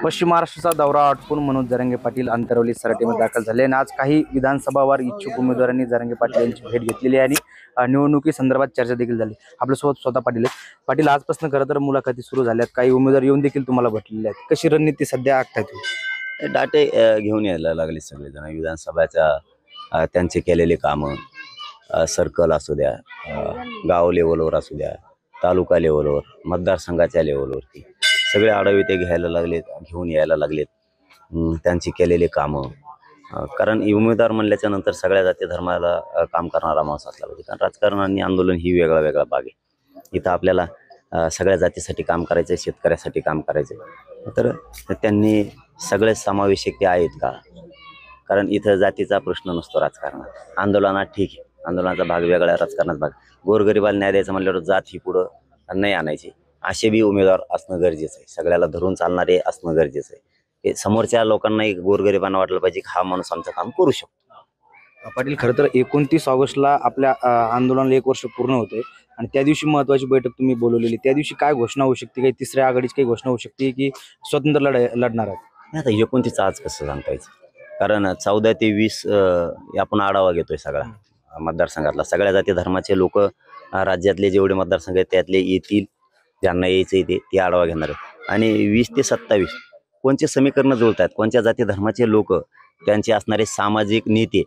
पश्चिम महाराष्ट्राचा दौरा आटोपून मनोज जरांगे पाटील अंतरवली सराटीमध्ये दाखल झाले आणि आज काही विधानसभावार इच्छुक उमेदवारांनी जरांगे पाटील यांची भेट घेतलेली आहे आणि निवडणुकी संदर्भात चर्चा देखील झाली। आपल्यासोबत स्वतः पाटील आहेत। पाटील, आजपासून खरं तर मुलाखती सुरू झाल्यात, काही उमेदवार येऊन देखील तुम्हाला भेटलेले आहेत, कशी रणनीती सध्या आखताय? डाटे घेऊन यायला लागले सगळेजण विधानसभाच्या त्यांचे केलेले कामं, सर्कल असू द्या, गाव लेवलवर असू द्या, तालुका लेवलवर, मतदारसंघाच्या लेवलवरती सगळे आढावे ते घ्यायला लागलेत, घेऊन यायला लागलेत त्यांची केलेले कामं। कारण उमेदवार म्हणल्याच्या नंतर सगळ्या जाती धर्माला काम करणारा माणूस असला पाहिजे, कारण राजकारण आणि आंदोलन ही वेगळा वेगळा भाग आहे। इथं आपल्याला सगळ्या जातीसाठी काम करायचं, शेतकऱ्यासाठी काम करायचं, तर त्यांनी सगळे समावेशक ते आहेत का? कारण इथं जातीचा प्रश्न नसतो राजकारणात। आंदोलनात ठीक आहे, आंदोलनाचा भाग वेगळा, राजकारणाचा भाग। गोरगरिबाला न्याय द्यायचा म्हणल्यावर जात ही पुढं नाही आणायची, असे बी उमेदवार असणं गरजेचं आहे, सगळ्याला धरून चालणारे असणं गरजेचं आहे। हे समोरच्या लोकांनाही गोरगरिबांना वाटलं पाहिजे की हा माणूस आमचं काम करू शकतो। पाटील, खरं तर 29 ऑगस्टला आपल्या आंदोलनाला 1 वर्ष पूर्ण होते आणि त्या दिवशी महत्त्वाची बैठक तुम्ही बोलवलेली, त्या दिवशी काय घोषणा होऊ शकते? काही तिसऱ्या आघाडीची काही घोषणा होऊ शकते की स्वतंत्र लढणार आहेत? आता 29 आज कसं सांगता यायचं, कारण 14 ते 20 आपण आढावा घेतोय सगळा मतदारसंघातला। सगळ्या जाती धर्माचे लोक राज्यातले जेवढे मतदारसंघ आहेत त्यातले येतील, ज्यांना यायचं ते आढावा घेणार आहेत। आणि 20 ते 27 कोणते समीकरण जुळतात, कोणत्या जाती धर्माचे लोक, त्यांचे असणारे सामाजिक नेते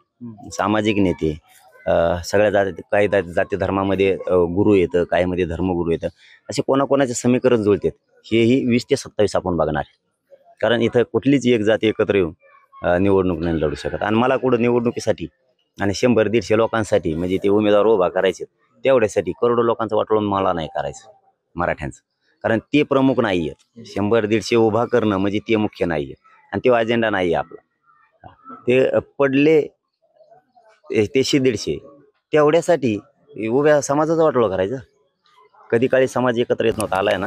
सगळ्या जाती, काही जाती धर्मामध्ये गुरु येतं, काही मध्ये धर्मगुरू येतं, असे कोणाकोणाचे समीकरण जुळतात हेही 20 ते 27 आपण बघणार आहे। कारण इथं कुठलीच एक जाती एकत्र येऊन निवडणूक नाही लढू शकत। आणि मला कुठं निवडणुकीसाठी आणि 100-150 लोकांसाठी म्हणजे ते उमेदवार उभा करायचे, तेवढ्यासाठी करोडो लोकांचं वाटोळं मला नाही करायचं मराठ्यांचं, कारण ते प्रमुख नाही आहेत। 100-150 उभा करणं म्हणजे ते मुख्य नाही आहे आणि तो अजेंडा नाही आहे आपला। ते पडले ते 100-150 तेवढ्यासाठी उभ्या समाजाचं वाटोळं करायचं। कधी काळी समाज एकत्र येत नव्हता, आलाय ना,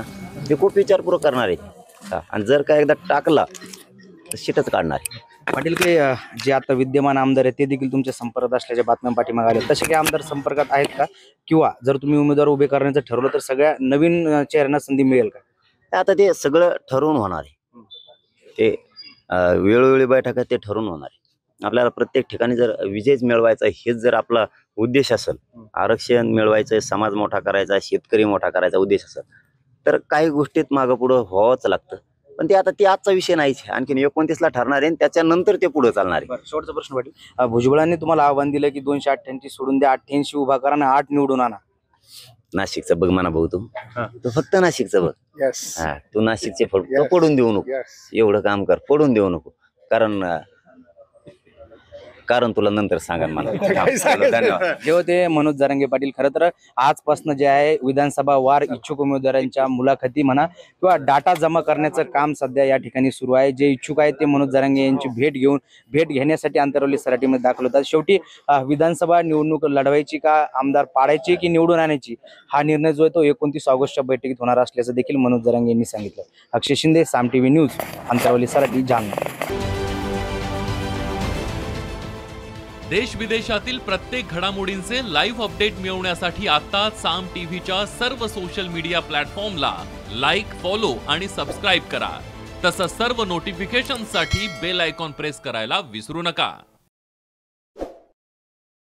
ते खूप विचारपूर्वक करणार आहे आणि जर का एकदा टाकला तर शिटच काढणार आहे। पाटील, काही जे आता विद्यमान आमदार आहेत ते देखील तुमच्या संपर्कात असल्याच्या बातम्या पाठीमागे आल्या, तसे काही आमदार संपर्कात आहेत का? किंवा जर तुम्ही उमेदवार उभे करण्याचं ठरवलं तर सगळ्या नवीन चेहऱ्यांना संधी मिळेल का? आता ते सगळं ठरवून होणार आहे, ते वेळोवेळी बैठका ते ठरवून होणार आहे। आपल्याला प्रत्येक ठिकाणी जर विजयच मिळवायचा हेच जर आपला उद्देश असेल, आरक्षण मिळवायचं, समाज मोठा करायचा, शेतकरी मोठा करायचा उद्देश असेल, तर काही गोष्टीत मागं पुढं व्हावंच लागतं। पण ते आता ते आजचा विषय नाहीच, आणखीन 29ला ठरणार आहे, त्याच्यानंतर ते पुढे चालणार आहे। शेवटचा प्रश्न पाटील, भुजबळांनी तुम्हाला आव्हान दिलं की 288 सोडून द्या, 88 उभा करा ना, 8 निवडून आणा। नाशिकचं बघ म्हणा भाऊ, तू फक्त नाशिकचं बघ। हा, तू नाशिकचे पडून देऊ नको, एवढं काम कर, पडून देऊ नको, कारण तुला नंतर सांगा मला। धन्यवाद। जे होते मनोज जरांगे पाटील। खरं तर आजपासून जे आहे विधानसभा वार इच्छुक उमेदवारांच्या मुलाखती म्हणा किंवा डाटा जमा करण्याचं काम सध्या या ठिकाणी सुरू आहे। जे इच्छुक आहेत ते मनोज जरांगे यांची भेट घेण्यासाठी अंतरवली सराटीमध्ये दाखल होतात। शेवटी विधानसभा निवडणूक लढवायची का आमदार पाडायची की निवडून आणायची, हा निर्णय जो आहे तो 29 ऑगस्टच्या बैठकीत होणार असल्याचं देखील मनोज जरांगे यांनी सांगितलं। अक्षय शिंदे, साम टीव्ही न्यूज, अंतरवली सराटी, जालना। देश विदेशातील प्रत्येक घडामोडींचे लाईव्ह अपडेट मिळवण्यासाठी आता साम टीव्हीच्या सर्व सोशल मीडिया प्लॅटफॉर्मला लाईक, फॉलो आणि सबस्क्राईब करा। तसंच सर्व नोटिफिकेशनसाठी बेल आयकॉन प्रेस करायला विसरू नका।